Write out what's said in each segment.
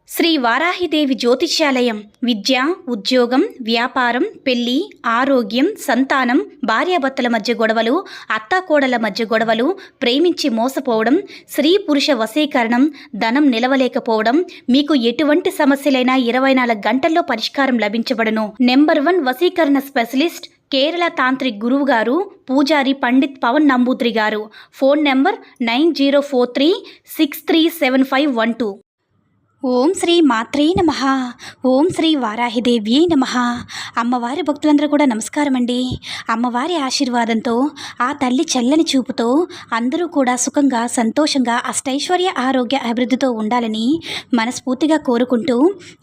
శ్రీ వారాహిదేవి జ్యోతిష్యాలయం విద్య, ఉద్యోగం, వ్యాపారం, పెళ్లి, ఆరోగ్యం, సంతానం, భార్యాభర్తల మధ్య గొడవలు, అత్తాకోడల మధ్య గొడవలు, ప్రేమించి మోసపోవడం, స్త్రీ పురుష వశీకరణం, ధనం నిలవలేకపోవడం, మీకు ఎటువంటి సమస్యలైనా 24 గంటల్లో పరిష్కారం లభించబడును. నెంబర్ 1 వశీకరణ స్పెషలిస్ట్ కేరళ తాంత్రిక్ గురువు గారు పూజారి పండిత్ పవన్ నంబూద్రి గారు. Phone number 9043637512. ఓం శ్రీ మాత్రే నమః. ఓం శ్రీ వారాహిదేవి నమః. అమ్మవారి భక్తులందరూ కూడా నమస్కారం అండి. అమ్మవారి ఆశీర్వాదంతో, ఆ తల్లి చల్లని చూపుతో అందరూ కూడా సుఖంగా, సంతోషంగా, అష్టైశ్వర్య, ఆరోగ్య, అభివృద్ధితో ఉండాలని మనస్ఫూర్తిగా కోరుకుంటూ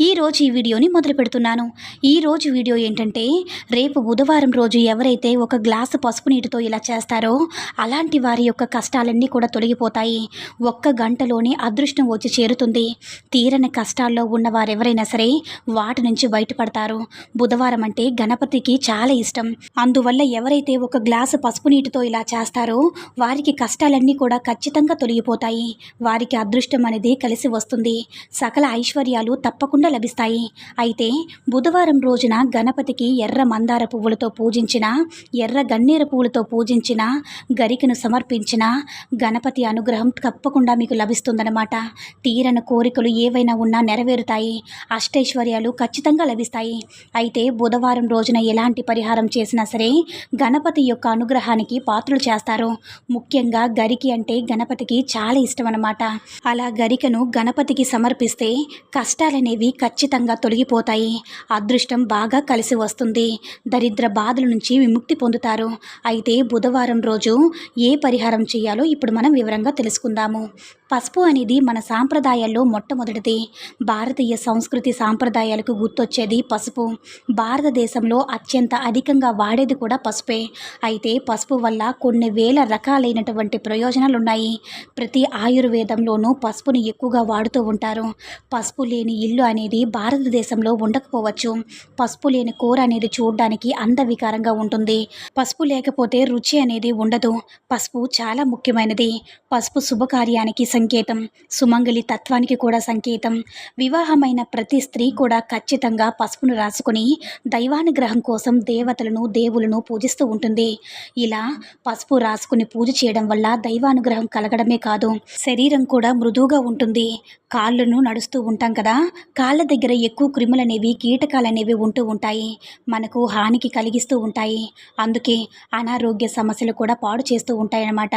ఈరోజు ఈ వీడియోని మొదలు పెడుతున్నాను. ఈరోజు వీడియో ఏంటంటే, రేపు బుధవారం రోజు ఎవరైతే ఒక గ్లాసు పసుపు నీటితో ఇలా చేస్తారో అలాంటి వారి యొక్క కష్టాలన్నీ కూడా తొలగిపోతాయి. 1 గంటలోనే అదృష్టం వచ్చి చేరుతుంది. తీరని కష్టాల్లో ఉన్న వారెవరైనా సరే వాటి నుంచి బయటపడతారు. బుధవారం అంటే గణపతికి చాలా ఇష్టం. అందువల్ల ఎవరైతే ఒక గ్లాసు పసుపు నీటితో ఇలా చేస్తారో వారికి కష్టాలన్నీ కూడా ఖచ్చితంగా తొలగిపోతాయి. వారికి అదృష్టం అనేది కలిసి వస్తుంది. సకల ఐశ్వర్యాలు తప్పకుండా లభిస్తాయి. అయితే బుధవారం రోజున గణపతికి ఎర్ర మందార పువ్వులతో పూజించిన, ఎర్ర గన్నేరు పువ్వులతో పూజించిన, గరికను సమర్పించిన గణపతి అనుగ్రహం తప్పకుండా మీకు లభిస్తుందన్నమాట. తీరని కోరికలు ఏవైనా ఉన్నా నెరవేరుతాయి. అష్టైశ్వర్యాలు ఖచ్చితంగా లభిస్తాయి. అయితే బుధవారం రోజున ఎలాంటి పరిహారం చేసినా సరే గణపతి యొక్క అనుగ్రహానికి పాత్రలు చేస్తారు. ముఖ్యంగా గరికి అంటే గణపతికి చాలా ఇష్టం అన్నమాట. అలా గరికను గణపతికి సమర్పిస్తే కష్టాలనేవి ఖచ్చితంగా తొలగిపోతాయి. అదృష్టం బాగా కలిసి వస్తుంది. దరిద్ర బాధల నుంచి విముక్తి పొందుతారు. అయితే బుధవారం రోజు ఏ పరిహారం చేయాలో ఇప్పుడు మనం వివరంగా తెలుసుకుందాము. పసుపు అనేది మన సాంప్రదాయాల్లో మొట్టమొదటిది. భారతీయ సంస్కృతి సాంప్రదాయాలకు గుర్తొచ్చేది పసుపు. భారతదేశంలో అత్యంత అధికంగా వాడేది కూడా పసుపే. అయితే పసుపు వల్ల కొన్ని వేల రకాలైనటువంటి ప్రయోజనాలు ఉన్నాయి. ప్రతి ఆయుర్వేదంలోనూ పసుపుని ఎక్కువగా వాడుతూ ఉంటారు. పసుపు లేని ఇల్లు అనేది భారతదేశంలో ఉండకపోవచ్చు. పసుపు లేని కూర అనేది చూడడానికి అందవికారంగా ఉంటుంది. పసుపు లేకపోతే రుచి అనేది ఉండదు. పసుపు చాలా ముఖ్యమైనది. పసుపు శుభకార్యానికి సంకేతం, సుమంగళి తత్వానికి కూడా సంకేతం. వివాహమైన ప్రతి స్త్రీ కూడా ఖచ్చితంగా పసుపును రాసుకుని దైవానుగ్రహం కోసం దేవతలను, దేవులను పూజిస్తూ ఉంటుంది. ఇలా పసుపు రాసుకుని పూజ చేయడం వల్ల దైవానుగ్రహం కలగడమే కాదు, శరీరం కూడా మృదువుగా ఉంటుంది. కాళ్ళను నడుస్తూ ఉంటాం కదా, కాళ్ళ దగ్గర ఎక్కువ క్రిములనేవి, కీటకాలనేవి ఉంటూ ఉంటాయి. మనకు హానికి కలిగిస్తూ ఉంటాయి. అందుకే అనారోగ్య సమస్యలు కూడా పాడు చేస్తూ ఉంటాయన్నమాట.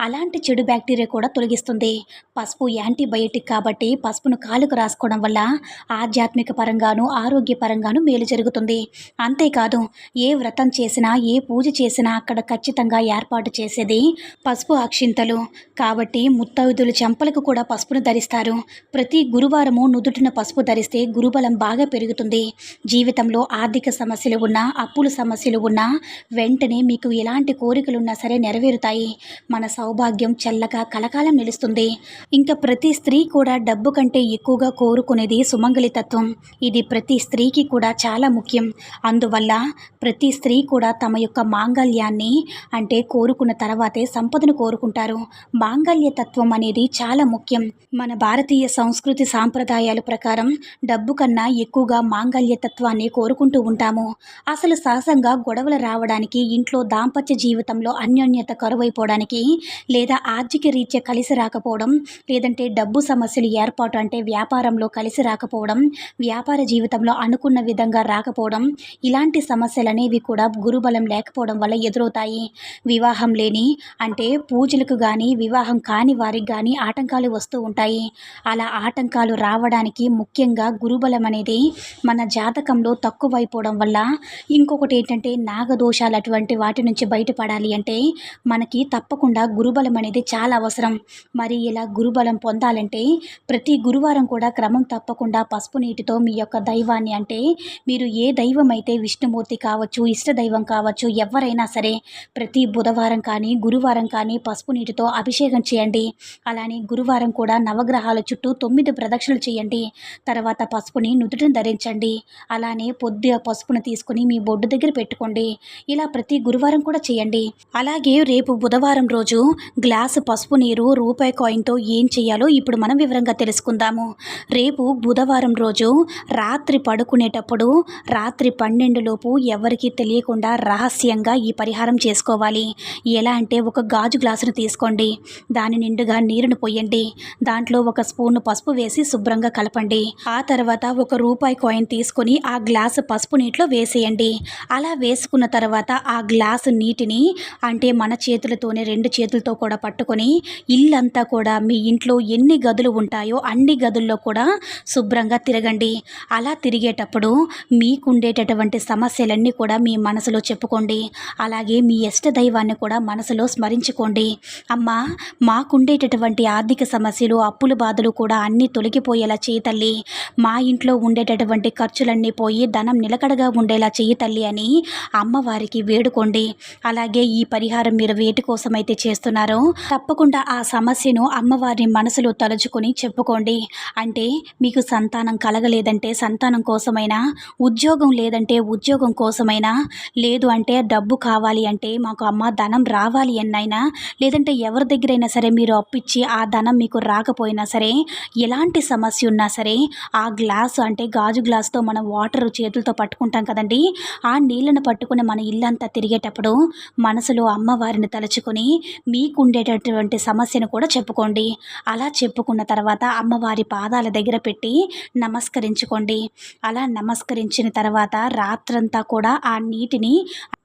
అలాంటి చెడు బ్యాక్టీరియా కూడా తొలగిస్తుంది. పసుపు యాంటీబయోటిక్ కాబట్టి పసుపును కాలుకు రాసుకోవడం వల్ల ఆధ్యాత్మిక పరంగాను, ఆరోగ్య పరంగాను మేలు జరుగుతుంది. అంతేకాదు, ఏ వ్రతం చేసినా, ఏ పూజ చేసినా అక్కడ ఖచ్చితంగా ఏర్పాటు చేసేది పసుపు అక్షింతలు. కాబట్టి ముత్తైదులు చెంపలకు కూడా పసుపును ధరిస్తారు. ప్రతి గురువారము నుదుటిన పసుపు ధరిస్తే గురుబలం బాగా పెరుగుతుంది. జీవితంలో ఆర్థిక సమస్యలు ఉన్నా, అప్పుల సమస్యలు ఉన్నా వెంటనే మీకు ఎలాంటి కోరికలున్నా సరే నెరవేరుతాయి. మన సౌభాగ్యం చల్లగా కలకాలం నిలుస్తుంది. ఇంకా ప్రతి స్త్రీ కూడా డబ్బు కంటే ఎక్కువగా కోరుకునేది సుమంగళితత్వం. ఇది ప్రతి స్త్రీకి కూడా చాలా ముఖ్యం. అందువల్ల ప్రతి స్త్రీ కూడా తమ యొక్క మాంగళ్యాన్ని అంటే కోరుకున్న తర్వాతే సంపదను కోరుకుంటారు. మాంగళ్యతత్వం అనేది చాలా ముఖ్యం. మన భారతీయ సంస్కృతి సాంప్రదాయాల ప్రకారం డబ్బు కన్నా ఎక్కువగా మాంగళ్యతత్వాన్ని కోరుకుంటూ ఉంటాము. అసలు సహజంగా గొడవలు రావడానికి, ఇంట్లో దాంపత్య జీవితంలో అన్యోన్యత కరువైపోవడానికి, లేదా ఆర్థిక రీత్యా కలిసి రాకపోవడం, లేదంటే డబ్బు సమస్యలు ఏర్పాటు అంటే వ్యాపారంలో కలిసి రాకపోవడం, వ్యాపార జీవితంలో అనుకున్న విధంగా రాకపోవడం, ఇలాంటి సమస్యలు అనేవి కూడా గురుబలం లేకపోవడం వల్ల ఎదురవుతాయి. వివాహం లేని అంటే పూజలకు కానీ, వివాహం కాని వారికి కానీ ఆటంకాలు వస్తూ ఉంటాయి. అలా ఆటంకాలు రావడానికి ముఖ్యంగా గురుబలం అనేది మన జాతకంలో తక్కువైపోవడం వల్ల. ఇంకొకటి ఏంటంటే, నాగదోషాలు అటువంటి వాటి నుంచి బయటపడాలి అంటే మనకి తప్పకుండా గురుబలం అనేది చాలా అవసరం. మరి ఇలా గురుబలం పొందాలంటే ప్రతి గురువారం కూడా క్రమం తప్పకుండా పసుపు నీటితో మీ యొక్క దైవాన్ని, అంటే మీరు ఏ దైవం అయితే విష్ణుమూర్తి కావచ్చు, ఇష్ట దైవం కావచ్చు, ఎవరైనా సరే ప్రతి బుధవారం కానీ, గురువారం కానీ పసుపు నీటితో అభిషేకం చేయండి. అలానే గురువారం కూడా నవగ్రహాల చుట్టూ 9 ప్రదక్షిణలు చేయండి. తర్వాత పసుపుని నుదుటిని ధరించండి. అలానే పొద్దు పసుపును తీసుకుని మీ బొడ్డు దగ్గర పెట్టుకోండి. ఇలా ప్రతి గురువారం కూడా చేయండి. అలాగే రేపు బుధవారం రోజు గ్లాసు పసుపు నీరు రూపాయి కాయిన్తో ఏం చేయాలో ఇప్పుడు మనం వివరంగా తెలుసుకుందాము. పరిహారము. రేపు బుధవారం రోజు రాత్రి పడుకునేటప్పుడు రాత్రి 12 లోపు ఎవరికీ తెలియకుండా రహస్యంగా ఈ పరిహారం చేసుకోవాలి. ఎలా అంటే ఒక గాజు గ్లాసును తీసుకోండి, దాని నిండుగా నీరును పొయ్యండి, దాంట్లో ఒక స్పూను పసుపు వేసి శుభ్రంగా కలపండి. ఆ తర్వాత ఒక రూపాయి కాయిన్ తీసుకొని ఆ గ్లాసు పసుపు నీటిలో వేసేయండి. అలా వేసుకున్న తర్వాత ఆ గ్లాసు నీటిని అంటే మన చేతులతోనే 2 చేతులతో కూడా పట్టుకొని ఇల్లంతా కూడా మీ ఇంట్లో ఎన్ని గదులు ఉంటాయో అన్ని గదుల్లో కూడా శుభ్రంగా తిరగండి. అలా తిరిగేటప్పుడు మీకుండేటటువంటి సమస్యలన్నీ కూడా మీ మనసులో చెప్పుకోండి. అలాగే మీ ఇష్ట దైవాన్ని కూడా మనసులో స్మరించుకోండి. అమ్మా, మాకుండేటటువంటి ఆర్థిక సమస్యలు, అప్పుల బాధలు కూడా అన్నీ తొలగిపోయేలా చేయి తల్లి. మా ఇంట్లో ఉండేటటువంటి ఖర్చులన్నీ పోయి ధనం నిలకడగా ఉండేలా చెయ్యి తల్లి అని అమ్మవారికి వేడుకోండి. అలాగే ఈ పరిహారం మీరు వేటి కోసమైతే చేస్తున్నారో తప్పకుండా ఆ సమస్యను అమ్మవారిని మనసులో తలుచుకొని చెప్పుకోండి. అంటే మీకు సంతానం కలగలేదంటే సంతానం కోసమైనా, ఉద్యోగం లేదంటే ఉద్యోగం కోసమైనా, లేదు అంటే డబ్బు కావాలి అంటే మాకు అమ్మ ధనం రావాలి అన్నైనా, లేదంటే ఎవరి దగ్గరైనా సరే మీరు అప్పిచ్చి ఆ ధనం మీకు రాకపోయినా సరే, ఎలాంటి సమస్య ఉన్నా సరే ఆ గ్లాసు అంటే గాజు గ్లాసుతో మనం వాటర్ చేతులతో పట్టుకుంటాం కదండి, ఆ నీళ్ళను పట్టుకుని మన ఇల్లంతా తిరిగేటప్పుడు మనసులో అమ్మవారిని తలుచుకొని మీకుండేటటువంటి సమస్యను కూడా చెప్పుకోండి. అలా చెప్పుకున్న తర్వాత అమ్మవారి పాదాల దగ్గర పెట్టి నమస్కరించుకోండి. అలా నమస్కరించిన తర్వాత రాత్రంతా కూడా ఆ నీటిని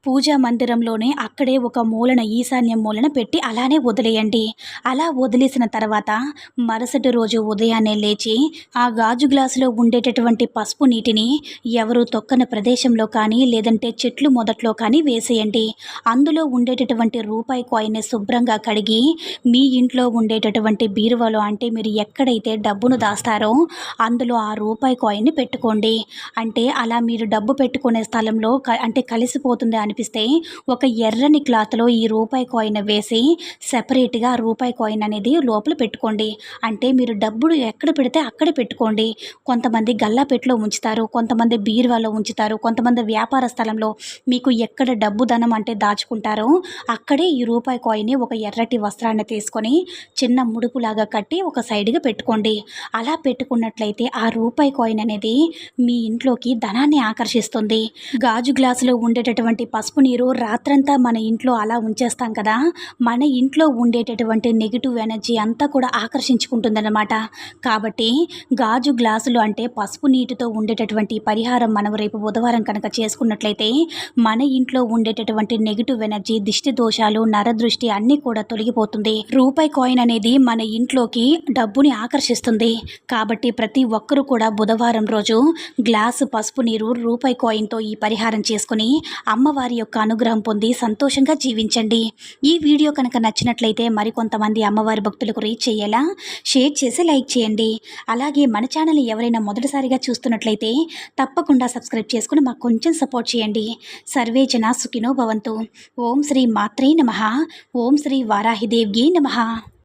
పూజా మందిరంలోనే అక్కడే ఒక మూలన ఈశాన్యం మూలన పెట్టి అలానే వదిలేయండి. అలా వదిలేసిన తర్వాత మరుసటి రోజు ఉదయాన్నే లేచి ఆ గాజు గ్లాసులో ఉండేటటువంటి పసుపు నీటిని ఎవరు తొక్కని ప్రదేశంలో కానీ లేదంటే చెట్లు మొదట్లో కానీ వేసేయండి. అందులో ఉండేటటువంటి రూపాయి కాయిన్ని శుభ్రంగా కడిగి మీ ఇంట్లో ఉండేటటువంటి బీరువాలో అంటే మీరు ఎక్కడైతే డబ్బును దాస్తారో అందులో ఆ రూపాయి కాయిన్ని పెట్టుకోండి. అంటే అలా మీరు డబ్బు పెట్టుకునే స్థలంలో అంటే కలిసిపోతుంది అనిపిస్తే ఒక ఎర్రని క్లాత్లో ఈ రూపాయి కాయిన్ వేసి సెపరేట్గా రూపాయి కాయిన్ అనేది లోపల పెట్టుకోండి. అంటే మీరు డబ్బులు ఎక్కడ పెడితే అక్కడ పెట్టుకోండి. కొంతమంది గల్లాపెట్టులో ఉంచుతారు, కొంతమంది బీరువాలో ఉంచుతారు, కొంతమంది వ్యాపార స్థలంలో మీకు ఎక్కడ డబ్బు ధనం అంటే దాచుకుంటారో అక్కడే ఈ రూపాయి కాయిన్ని ఒక ఎర్రటి వస్త్రాన్ని తీసుకొని చిన్న ముడుపులాగా కట్టి ఒక సైడ్గా పెట్టుకోండి. అలా పెట్టుకున్నట్లయితే ఆ రూపాయి కాయిన్ అనేది మీ ఇంట్లోకి ధనాన్ని ఆకర్షిస్తుంది. గాజు గ్లాసులో ఉండేటటువంటి పసుపు నీరు రాత్రంతా మన ఇంట్లో అలా ఉంచేస్తాం కదా, మన ఇంట్లో ఉండేటటువంటి నెగిటివ్ ఎనర్జీ అంతా కూడా ఆకర్షించుకుంటుందన్నమాట. కాబట్టి గాజు గ్లాసులు అంటే పసుపు నీటితో ఉండేటటువంటి పరిహారం మనం రేపు బుధవారం కనుక చేసుకున్నట్లయితే మన ఇంట్లో ఉండేటటువంటి నెగిటివ్ ఎనర్జీ, దిష్టి దోషాలు, నరదృష్టి అన్నీ కూడా తొలగిపోతుంది. రూపాయి కాయిన్ అనేది మన ఇంట్లోకి డబ్బుని ఆకర్షిస్తుంది. కాబట్టి ప్రతి ఒక్కరూ కూడా బుధవారం రోజు గ్లాసు పసుపు నీరు రూపాయి కాయిన్తో ఈ పరిహారం చేసుకుని అమ్మవారి యొక్క అనుగ్రహం పొంది సంతోషంగా జీవించండి. ఈ వీడియో కనుక నచ్చినట్లయితే మరికొంతమంది అమ్మవారి భక్తులకు రీచ్ చేయేలా షేర్ చేసి లైక్ చేయండి. అలాగే మన ఛానల్ ఎవరైనా మొదటిసారిగా చూస్తున్నట్లయితే తప్పకుండా సబ్స్క్రైబ్ చేసుకుని మాకు కొంచెం సపోర్ట్ చేయండి. సర్వే జన సుఖినో భవంతు. ఓం శ్రీ మాత్రే నమః. ఓం శ్రీ వారాహిదేవ్యే నమః.